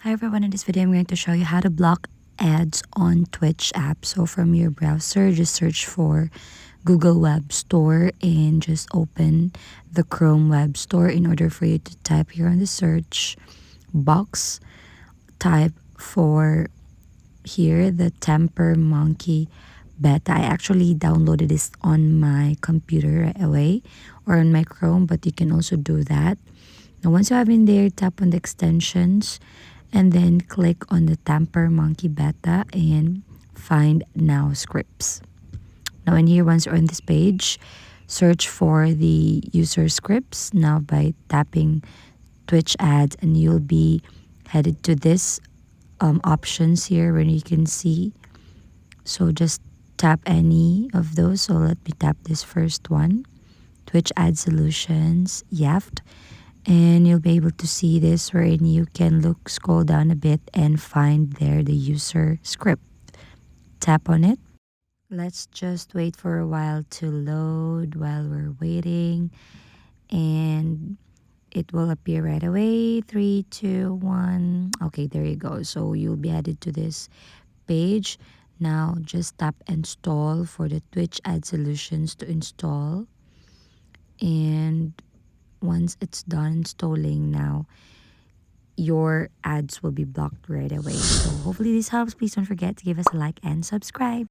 Hi everyone, in this video I'm going to show you how to block ads on Twitch app. So from your browser, just search for Google Web Store and just open the Chrome Web Store. In order for you to type here on the search box, type for here the Temper Monkey Beta. I actually downloaded this on my computer right away or on my Chrome, but you can also do that. Now once you have in there, tap on the extensions and then click on the Temper Monkey Beta and find Now Scripts. Now in here, once you're on this page, search for the user scripts now by tapping Twitch ads, and you'll be headed to this options here where you can see. So just tap any of those. So let me tap this first one, Twitch ad solutions, Yaft. And you'll be able to see this wherein you can scroll down a bit and find there the user script. Tap on it. Let's just wait for a while to load while we're waiting, and it will appear right away. 3, 2, 1. Okay, there you go. So you'll be added to this page. Now just tap install for the Twitch ad solutions to install, and once it's done installing, now your ads will be blocked right away. So hopefully this helps. Please don't forget to give us a like and subscribe.